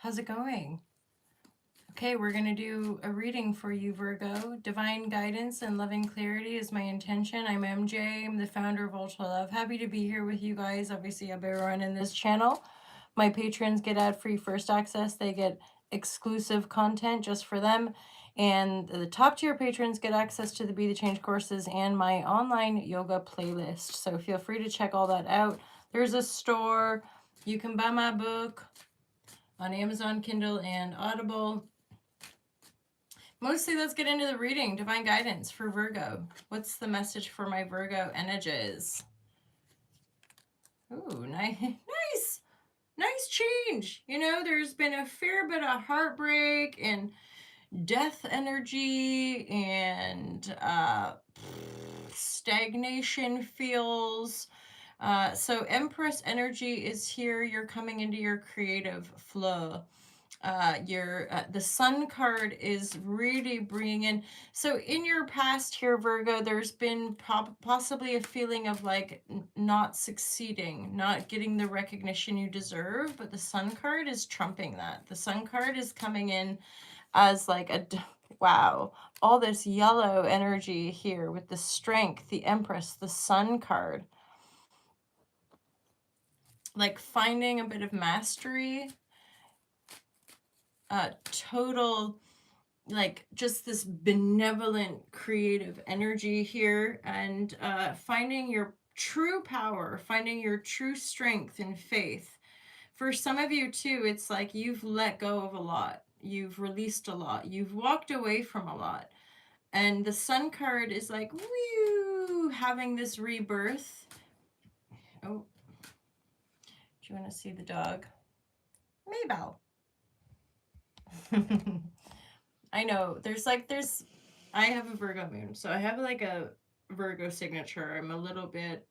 How's it going? Okay, we're going to do a reading for you, Virgo. Divine guidance and loving clarity is my intention. I'm MJ. I'm the founder of Ultra Love. Happy to be here with you guys. Obviously, I've been running this channel. My patrons get ad-free first access. They get exclusive content just for them. And the top tier patrons get access to the Be the Change courses and my online yoga playlist. So feel free to check all that out. There's a store. You can buy my book on Amazon Kindle and Audible. Mostly, let's get into the reading. Divine guidance for Virgo. What's the message for my Virgo energies? Ooh, nice, nice change. You know, there's been a fair bit of heartbreak and death energy and stagnation feels. So Empress energy is here. You're coming into your creative flow. The Sun card is really bringing in, so in your past here, Virgo, there's been possibly a feeling of like not succeeding, not getting the recognition you deserve, but the Sun card is trumping that. The Sun card is coming in as like wow, all this yellow energy here with the Strength, the Empress, the Sun card, like finding a bit of mastery, total, like just this benevolent creative energy here, and finding your true power, finding your true strength and faith. For some of you too, it's like you've let go of a lot, you've released a lot, you've walked away from a lot, and the Sun card is like woo, having this rebirth. Oh, do you want to see the dog? Maybell. I know I have a Virgo moon, so I have like a Virgo signature. I'm a little bit,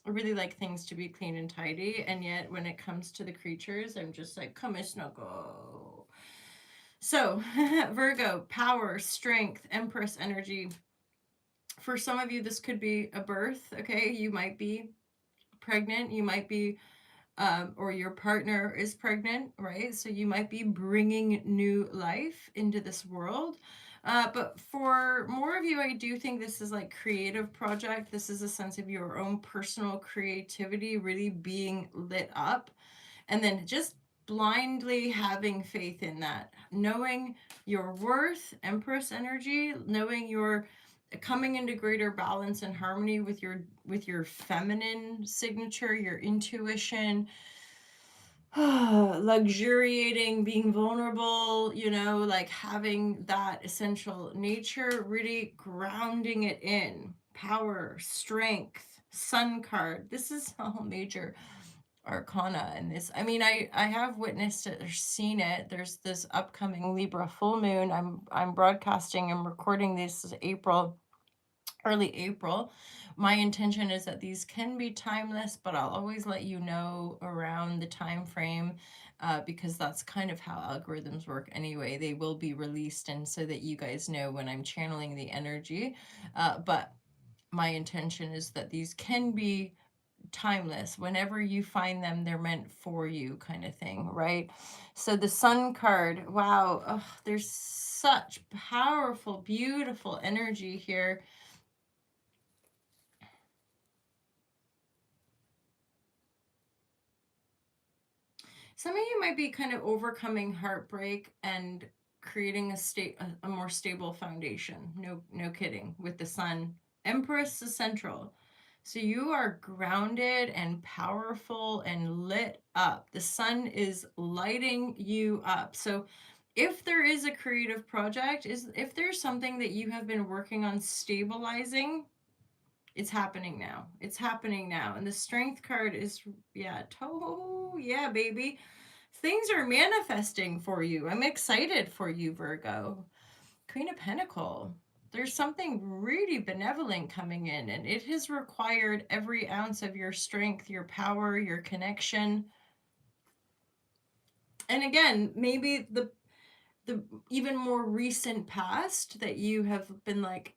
I really like things to be clean and tidy, and yet when it comes to the creatures, I'm just like, come and snuggle. So, Virgo, power, strength, Empress energy. For some of you, this could be a birth, okay? You might be pregnant, you might be or your partner is pregnant, right? So you might be bringing new life into this world. But for more of you, I do think this is like creative project. This is a sense of your own personal creativity really being lit up. And then just blindly having faith in that, knowing your worth, Empress energy, knowing your coming into greater balance and harmony with your feminine signature, your intuition, luxuriating, being vulnerable, you know, like having that essential nature, really grounding it in power, strength, Sun card. This is all major arcana in this. I mean, I have witnessed it or seen it. There's this upcoming Libra full moon. I'm broadcasting and recording this April, early April. My intention is that these can be timeless, but I'll always let you know around the time frame, because that's kind of how algorithms work anyway. They will be released, and so that you guys know when I'm channeling the energy. But my intention is that these can be timeless. Whenever you find them, they're meant for you, kind of thing, right? So the Sun card, wow, there's such powerful, beautiful energy here. Some of you might be kind of overcoming heartbreak and creating a more stable foundation. No kidding. With the Sun, Empress is central. So you are grounded and powerful and lit up. The Sun is lighting you up. So if there is a creative project, if there's something that you have been working on stabilizing, it's happening now. It's happening now. And the Strength card is, yeah, yeah, baby. Things are manifesting for you. I'm excited for you, Virgo. Queen of Pentacle. There's something really benevolent coming in, and it has required every ounce of your strength, your power, your connection. And again, maybe the even more recent past that you have been like,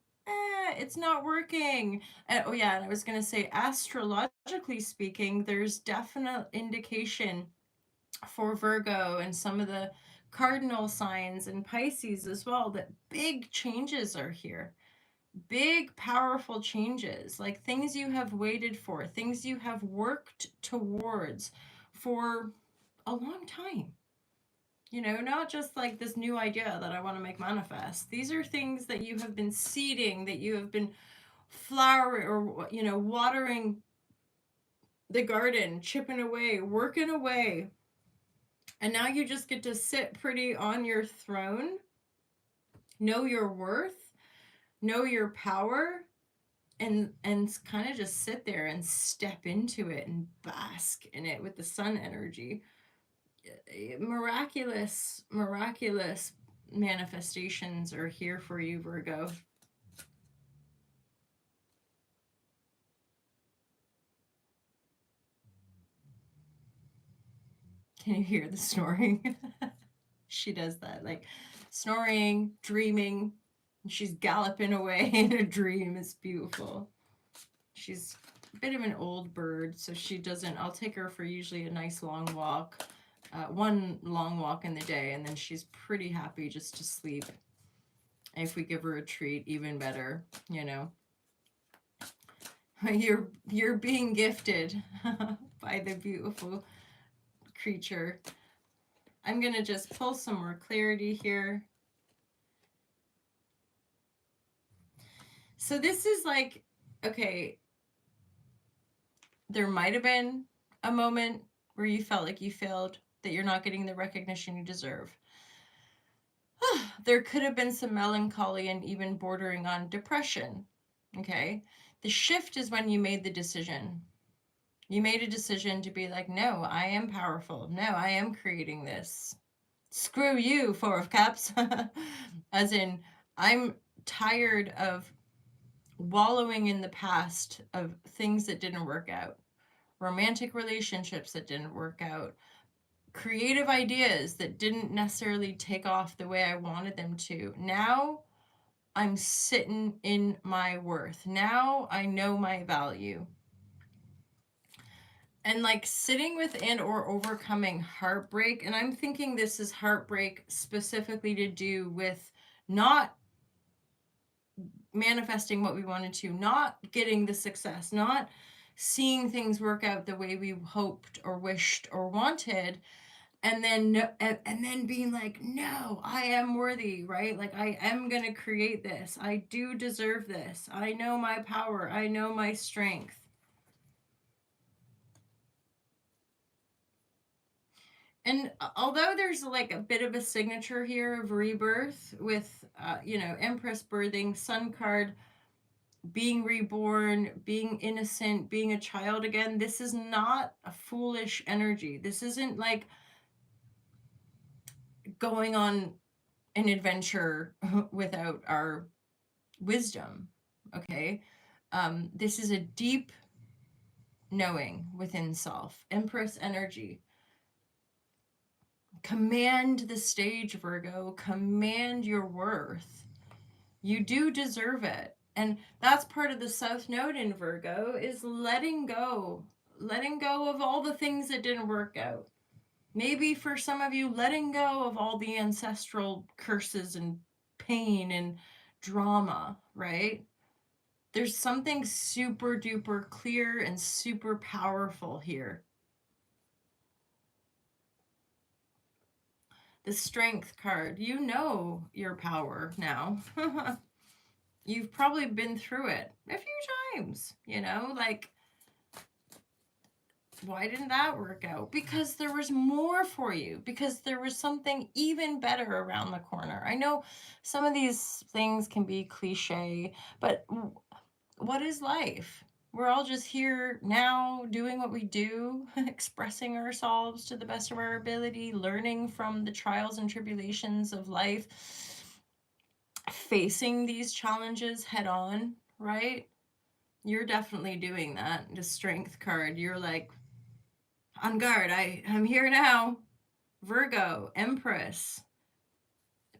it's not working. And, oh yeah, and I was going to say, astrologically speaking, there's definite indication for Virgo and some of the cardinal signs and Pisces as well, that big changes are here. Big, powerful changes, like things you have waited for, things you have worked towards for a long time. You know, not just like this new idea that I want to make manifest. These are things that you have been seeding, that you have been flowering or, you know, watering the garden, chipping away, working away. And now you just get to sit pretty on your throne, know your worth, know your power, and kind of just sit there and step into it and bask in it with the sun energy. Miraculous manifestations are here for you, Virgo. Can you hear the snoring? She does that, like snoring, dreaming. She's galloping away in a dream. It's beautiful. She's a bit of an old bird, so she doesn't. I'll take her for usually a nice long walk, one long walk in the day, and then she's pretty happy just to sleep. And if we give her a treat, even better, you know. You're being gifted by the beautiful creature. I'm gonna just pull some more clarity here. So this is like, okay, there might have been a moment where you felt like you failed, that you're not getting the recognition you deserve. There could have been some melancholy and even bordering on depression. Okay. The shift is when you made the decision. You made a decision to be like, no, I am powerful. No, I am creating this. Screw you, Four of Cups. As in, I'm tired of wallowing in the past of things that didn't work out, romantic relationships that didn't work out, creative ideas that didn't necessarily take off the way I wanted them to. Now I'm sitting in my worth. Now I know my value. And like sitting with and or overcoming heartbreak, and I'm thinking this is heartbreak specifically to do with not manifesting what we wanted to, not getting the success, not seeing things work out the way we hoped or wished or wanted, and then being like, no, I am worthy, right? Like, I am going to create this. I do deserve this. I know my power. I know my strength. And although there's like a bit of a signature here of rebirth with, you know, Empress birthing, Sun card, being reborn, being innocent, being a child again, this is not a foolish energy. This isn't like going on an adventure without our wisdom. Okay. This is a deep knowing within self. Empress energy. Command the stage, Virgo. Command your worth. You do deserve it. And that's part of the South Node in Virgo, is letting go. Letting go of all the things that didn't work out. Maybe for some of you, letting go of all the ancestral curses and pain and drama, right? There's something super duper clear and super powerful here. The Strength card, you know your power now. You've probably been through it a few times, you know, like, why didn't that work out? Because there was more for you, because there was something even better around the corner. I know some of these things can be cliche, but what is life? We're all just here now doing what we do, expressing ourselves to the best of our ability, learning from the trials and tribulations of life, facing these challenges head on, right? You're definitely doing that. The Strength card, you're like, on guard, I'm here now. Virgo, Empress.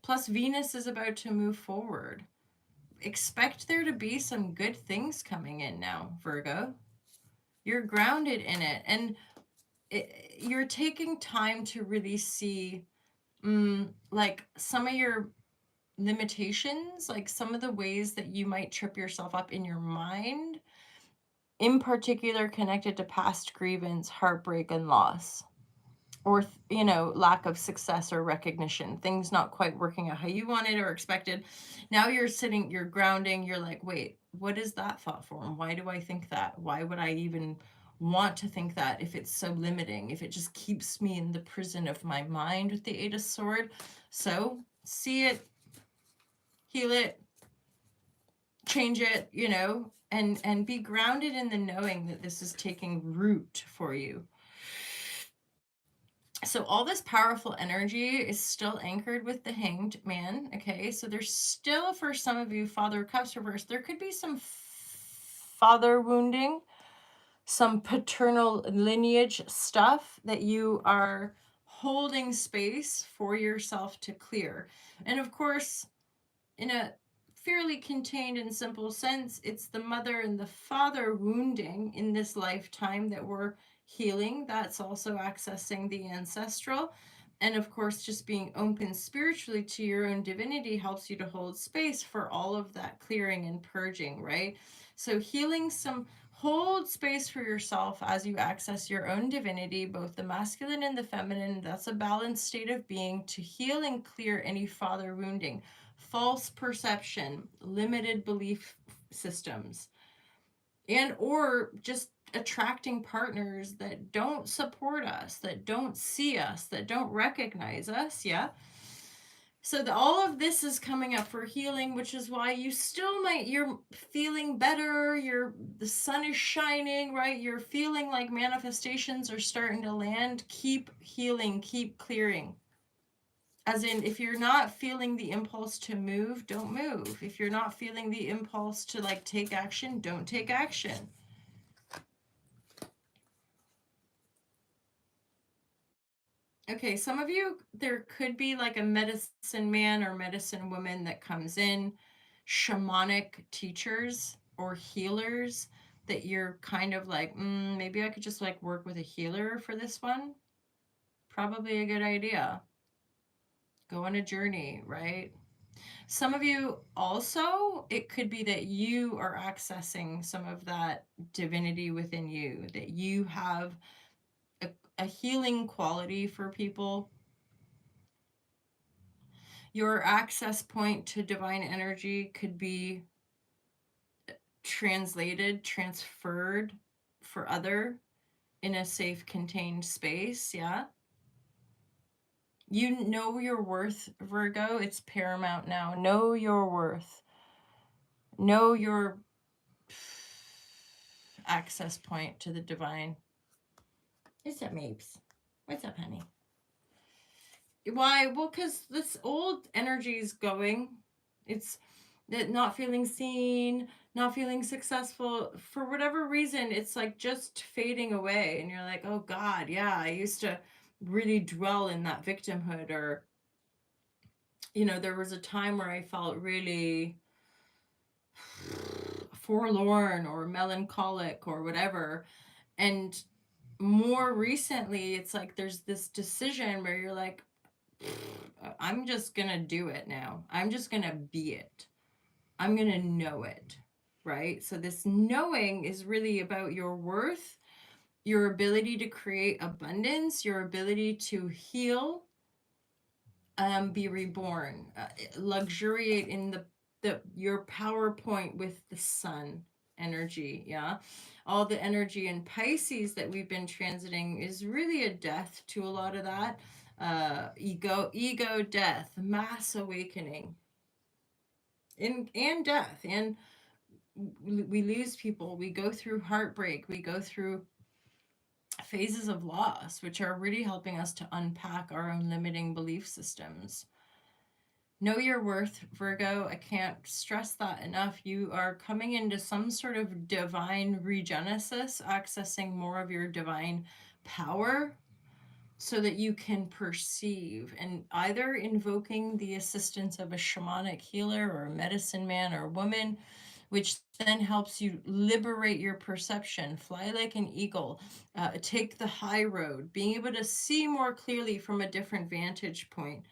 Plus, Venus is about to move forward. Expect there to be some good things coming in now, Virgo. You're grounded in it. And you're taking time to really see like some of your limitations, like some of the ways that you might trip yourself up in your mind, in particular connected to past grievance, heartbreak, and loss, or lack of success or recognition, things not quite working out how you wanted or expected. Now you're grounding, you're like, wait, what is that thought form? Why do I think that? Why would I even want to think that if it's so limiting, if it just keeps me in the prison of my mind with the Eight of Sword? So see it, heal it, change it, and be grounded in the knowing that this is taking root for you. So all this powerful energy is still anchored with the Hanged Man. Okay, so there's still, for some of you, Father of Cups reversed, there could be some father wounding, some paternal lineage stuff that you are holding space for yourself to clear. And of course, in a fairly contained and simple sense, it's the mother and the father wounding in this lifetime that we're healing. That's also accessing the ancestral. And of course, just being open spiritually to your own divinity helps you to hold space for all of that clearing and purging, right? So healing hold space for yourself as you access your own divinity, both the masculine and the feminine. That's a balanced state of being, to heal and clear any father wounding, false perception, limited belief systems, and or just attracting partners that don't support us, that don't see us, that don't recognize us. Yeah. So all of this is coming up for healing, which is why you're feeling better, the sun is shining, right? You're feeling like manifestations are starting to land. Keep healing, keep clearing. As in, if you're not feeling the impulse to move, don't move. If you're not feeling the impulse to like take action, don't take action. Okay, some of you, there could be like a medicine man or medicine woman that comes in, shamanic teachers or healers that you're kind of like, maybe I could just like work with a healer for this one. Probably a good idea. Go on a journey, right? Some of you also, it could be that you are accessing some of that divinity within you, that you have a healing quality for people. Your access point to divine energy could be transferred for other in a safe, contained space. Yeah. You know your worth, Virgo. It's paramount now. Know your worth. Know your access point to the divine. What's up, Mapes? What's up, honey? Why? Well, because this old energy is going. It's that not feeling seen, not feeling successful for whatever reason. It's like just fading away, and you're like, oh God, yeah, I used to really dwell in that victimhood, or there was a time where I felt really forlorn or melancholic or whatever, and more recently, it's like there's this decision where you're like, I'm just gonna do it now. I'm just gonna be it. I'm gonna know it, right? So this knowing is really about your worth, your ability to create abundance, your ability to heal, be reborn, luxuriate in your PowerPoint with the sun energy. Yeah, all the energy in Pisces that we've been transiting is really a death to a lot of that. Ego death, mass awakening, and death, and we lose people, we go through heartbreak, we go through phases of loss, which are really helping us to unpack our own limiting belief systems. Know your worth, Virgo. I can't stress that enough. You are coming into some sort of divine regenesis, accessing more of your divine power so that you can perceive, and either invoking the assistance of a shamanic healer or a medicine man or woman which then helps you liberate your perception, fly like an eagle, take the high road, being able to see more clearly from a different vantage point.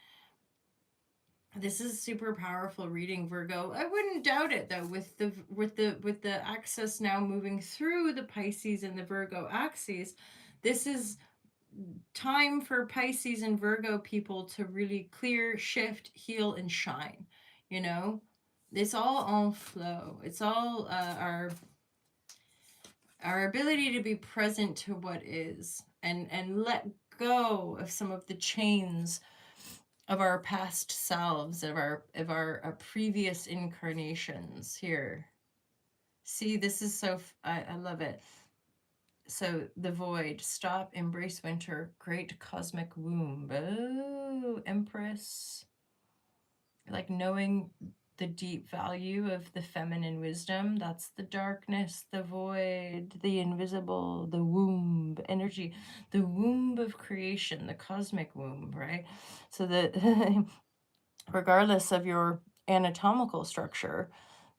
This is super powerful reading, Virgo. I wouldn't doubt it though, with the axis now moving through the Pisces and the Virgo axes. This is time for Pisces and Virgo people to really clear, shift, heal, and shine. You know, it's all en flow. It's all our ability to be present to what is, and let go of some of the chains of our past selves, of our previous incarnations here. See, this is so I love it. So the void, stop, embrace winter, great cosmic womb. Oh, Empress. Like knowing the deep value of the feminine wisdom. That's the darkness, the void, the invisible, the womb energy, the womb of creation, the cosmic womb, right? So that regardless of your anatomical structure,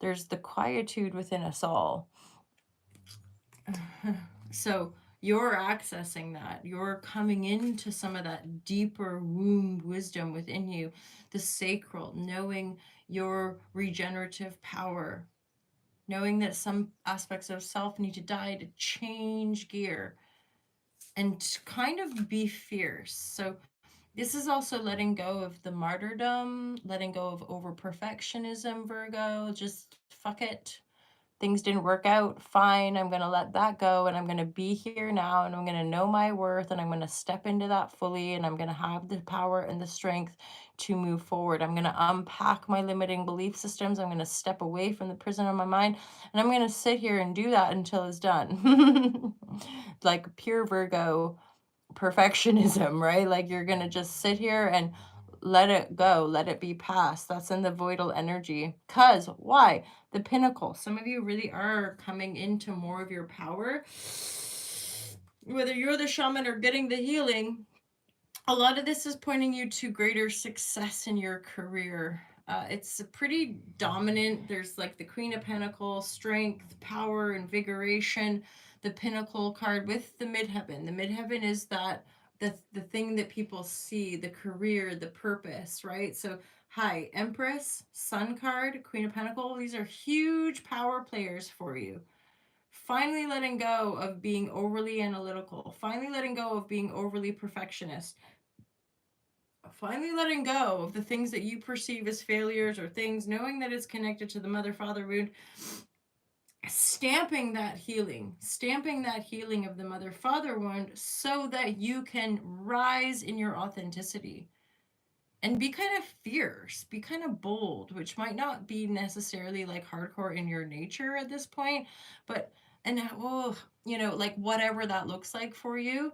there's the quietude within us all. So you're accessing that. You're coming into some of that deeper womb wisdom within you, the sacral, knowing your regenerative power, knowing that some aspects of self need to die to change gear and to kind of be fierce. So this is also letting go of the martyrdom, letting go of over perfectionism, Virgo. Just fuck it. Things didn't work out. Fine. I'm going to let that go, and I'm going to be here now, and I'm going to know my worth, and I'm going to step into that fully, and I'm going to have the power and the strength to move forward. I'm going to unpack my limiting belief systems. I'm going to step away from the prison of my mind, and I'm going to sit here and do that until it's done. Like pure Virgo perfectionism, right? Like you're going to just sit here and let it go, let it be past. That's in the voidal energy. Because why? The pinnacle. Some of you really are coming into more of your power. Whether you're the shaman or getting the healing, a lot of this is pointing you to greater success in your career. It's pretty dominant. There's like the Queen of Pentacles, strength, power, invigoration. The Pinnacle card with the midheaven. The midheaven is that the thing that people see, the career, the purpose, right? So hi, Empress, Sun card, Queen of Pentacles. These are huge power players for you. Finally letting go of being overly analytical. Finally letting go of being overly perfectionist. Finally letting go of the things that you perceive as failures or things, knowing that it's connected to the mother-father wound, stamping that healing of the mother-father wound so that you can rise in your authenticity and be kind of fierce, be kind of bold, which might not be necessarily like hardcore in your nature at this point, but and oh, like whatever that looks like for you,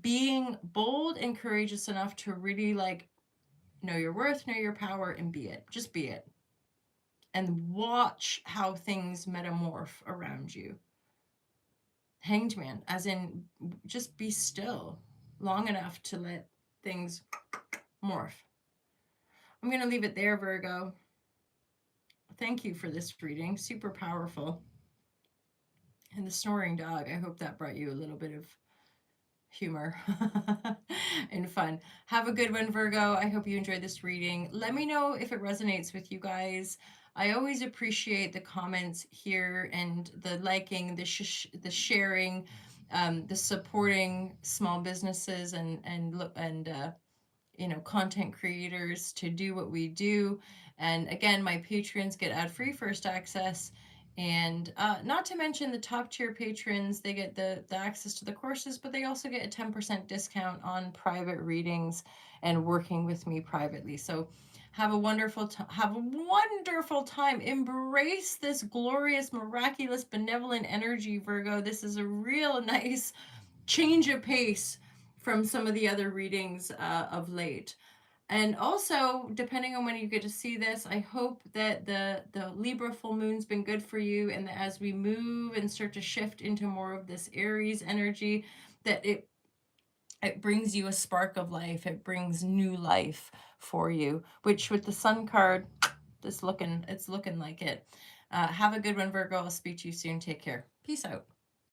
being bold and courageous enough to really like know your worth, know your power, and be it. Just be it. And watch how things metamorph around you. Hanged man, as in just be still long enough to let things morph. I'm going to leave it there, Virgo. Thank you for this reading. Super powerful. And the snoring dog, I hope that brought you a little bit of humor and fun. Have a good one, Virgo. I hope you enjoyed this reading. Let me know if it resonates with you guys. I always appreciate the comments here and the liking, the sharing, the supporting small businesses and content creators to do what we do. And again, my patrons get ad-free first access. And not to mention the top tier patrons, they get the access to the courses, but they also get a 10% discount on private readings and working with me privately. So have a wonderful time. Embrace this glorious, miraculous, benevolent energy, Virgo. This is a real nice change of pace from some of the other readings of late. And also, depending on when you get to see this, I hope that the Libra full moon's been good for you, and that as we move and start to shift into more of this Aries energy, that it brings you a spark of life. It brings new life for you, which with the Sun card, it's looking like it. Have a good one, Virgo. I'll speak to you soon. Take care. Peace out.